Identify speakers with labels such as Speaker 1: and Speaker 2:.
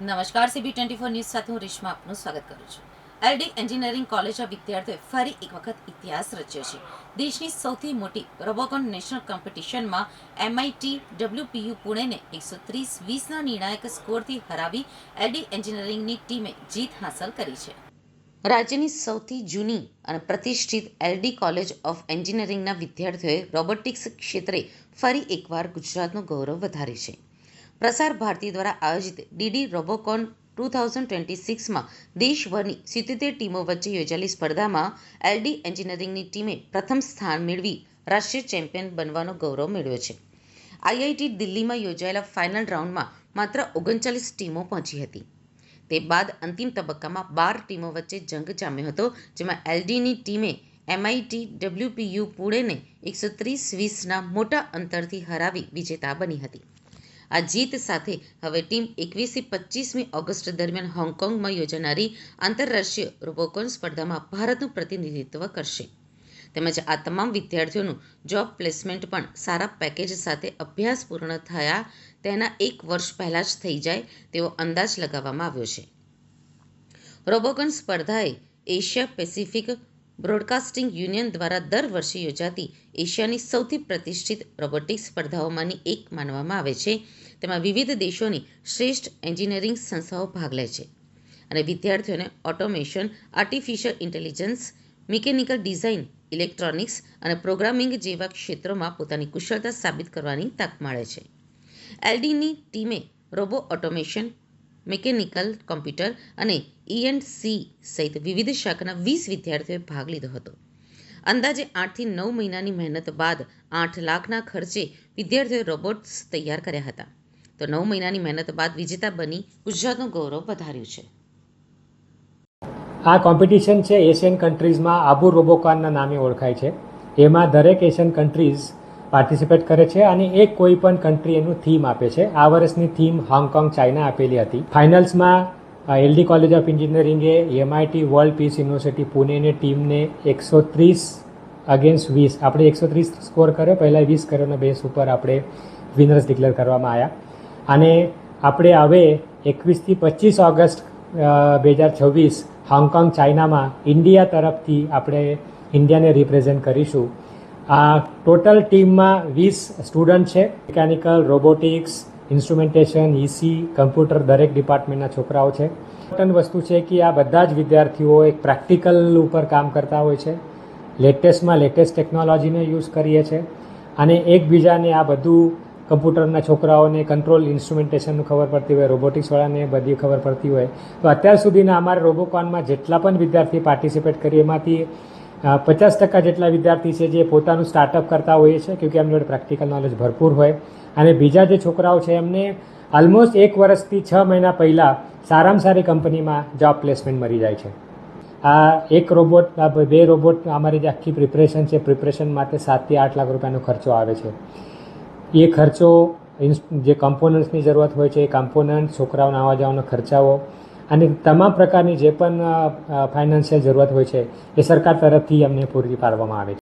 Speaker 1: નમસ્કાર CB24 news સાથે હું રેશમા આપનું સ્વાગત કરું છું. એલડી એન્જિનિયરિંગ કોલેજના વિદ્યાર્થીઓએ ફરી એક વખત ઇતિહાસ રચ્યો છે. દેશની સૌથી મોટી રોબોકોન નેશનલ કોમ્પિટિશનમાં MIT WPU પુણેને 130-20ના નિર્ણાયક સ્કોરથી હરાવી એલડી એન્જિનિયરિંગની ટીમે જીત હાંસલ કરી છે. રાજ્યની સૌથી જૂની અને પ્રતિષ્ઠિત એલડી કોલેજ ઓફ એન્જિનિયરિંગના વિદ્યાર્થીઓએ રોબોટિક્સ ક્ષેત્રે ફરી એકવાર ગુજરાતનું ગૌરવ વધાર્યું છે. પ્રસાર ભારતી દ્વારા આયોજિત ડીડી રોબોકોન 2026માં દેશભરની 77 ટીમો વચ્ચે યોજાયેલી સ્પર્ધામાં એલડી એન્જિનિયરિંગની ટીમે પ્રથમ સ્થાન મેળવી રાષ્ટ્રીય ચેમ્પિયન બનવાનો ગૌરવ મેળવ્યો છે. IIT દિલ્હીમાં યોજાયેલા ફાઇનલ રાઉન્ડમાં માત્ર 39 ટીમો પહોંચી હતી. તે બાદ અંતિમ તબક્કામાં 12 ટીમો વચ્ચે જંગ જામ્યો હતો, જેમાં એલડીની ટીમે MIT WPU પુણેને 130-20ના મોટા અંતરથી હરાવી વિજેતા બની હતી. આ જીત સાથે હવે ટીમ 21થી 25મી ઓગસ્ટ દરમિયાન હોંગકોંગમાં યોજાનારી આંતરરાષ્ટ્રીય રોબોકોન સ્પર્ધામાં ભારતનું પ્રતિનિધિત્વ કરશે. તેમજ આ તમામ વિદ્યાર્થીઓનું જોબ પ્લેસમેન્ટ પણ સારા પેકેજ સાથે અભ્યાસ પૂર્ણ થયા તેના 1 વર્ષ પહેલાં જ થઈ જાય તેવો અંદાજ લગાવવામાં આવ્યો છે. રોબોકોન સ્પર્ધાએ એશિયા પેસિફિક બ્રોડકાસ્ટિંગ યુનિયન દ્વારા દર વર્ષે યોજાતી એશિયાની સૌથી પ્રતિષ્ઠિત રોબોટિક્સ સ્પર્ધાઓમાંની એક માનવામાં આવે છે. તેમાં વિવિધ દેશોની શ્રેષ્ઠ એન્જિનિયરિંગ સંસ્થાઓ ભાગ લે છે અને વિદ્યાર્થીઓને automation, artificial intelligence, mechanical design, electronics અને પ્રોગ્રામિંગ જેવા ક્ષેત્રોમાં પોતાની કુશળતા સાબિત કરવાની તક મળે છે. એલડીની ટીમે રોબો ઓટોમેશન, મિકેનિકલ કોમ્પ્યુટર અને ENC સહિત વિવિધ શાખાના 20 વિદ્યાર્થીઓએ ભાગ લીધો હતો. અંદાજે 8 થી 9 મહિનાની મહેનત બાદ 8 લાખના ખર્ચે વિદ્યાર્થીઓએ રોબોટ્સ તૈયાર કર્યા હતા. તો 9 મહિનાની મહેનત બાદ વિજેતા બની ગુજરાતનું ગૌરવ વધાર્યું છે.
Speaker 2: આ કોમ્પિટિશન છે એશિયન કન્ટ્રીઝમાં આબુ રોબોકોનના નામે ઓળખાય છે. એમાં દરેક એશિયન કન્ટ્રીઝ પાર્ટિસિપેટ કરે છે અને એક કોઈ પણ કન્ટ્રી એનું થીમ આપે છે. આ વર્ષની થીમ હોંગકોંગ, ચાઇના આપેલી હતી. ફાઇનલ્સમાં એલડી કોલેજ ઓફ એન્જિનિયરિંગે MIT વર્લ્ડ પીસ યુનિવર્સિટી પુણેની ટીમને 130-20 આપણે 130 સ્કોર કર્યો, પહેલાં 20 કર્યોના બેઝ ઉપર આપણે વિનર્સ ડિક્લેર કરવામાં આવ્યા. અને આપણે હવે 21થી 25 ઓગસ્ટ 2026 હોંગકોંગ, ચાઇનામાં ઇન્ડિયા તરફથી આપણે ઇન્ડિયાને રિપ્રેઝેન્ટ કરીશું. આ ટોટલ ટીમમાં 20 સ્ટુડન્ટ છે. Mechanical, robotics, instrumentation, EC, computer દરેક ડિપાર્ટમેન્ટના છોકરાઓ છે. ઇમ્પોર્ટન્ટ વસ્તુ છે કે આ બધા જ વિદ્યાર્થીઓ એક પ્રેક્ટિકલ ઉપર કામ કરતા હોય છે. લેટેસ્ટમાં લેટેસ્ટ ટેકનોલોજીનો યુઝ કરીએ છીએ અને એકબીજાને આ બધું કમ્પ્યુટરના છોકરાઓને કંટ્રોલ ઇન્સ્ટ્રુમેન્ટેશનનું ખબર પડતી હોય, રોબોટિક્સવાળાને બધી ખબર પડતી હોય. તો અત્યાર સુધીના અમારા રોબોકોનમાં જેટલા પણ વિદ્યાર્થી પાર્ટિસિપેટ કરી એમાંથી 50% જેટલા વિદ્યાર્થી છે જે પોતાનું સ્ટાર્ટઅપ કરતા હોઈએ છે, કેમકે એમની જોડે પ્રેક્ટિકલ નોલેજ ભરપૂર હોય. અને બીજા જે છોકરાઓ છે એમને ઓલમોસ્ટ 1 વર્ષથી 6 મહિના પહેલાં સારામાં સારી કંપનીમાં જોબ પ્લેસમેન્ટ મળી જાય છે. આ એક રોબોટ, 2 રોબોટ અમારી જે આખી પ્રિપરેશન છે, પ્રિપરેશન માટે 7 થી 8 લાખ રૂપિયાનો ખર્ચો આવે છે. એ ખર્ચો જે કમ્પોનન્ટ્સની જરૂરત હોય છે, એ કમ્પોનન્ટ, છોકરાઓના આવવા જવાનો ખર્ચાઓ અને તમામ પ્રકારની જે પણ ફાઇનાન્શિયલ જરૂરત હોય છે એ સરકાર તરફથી અમને પૂરી પાડવામાં આવે છે.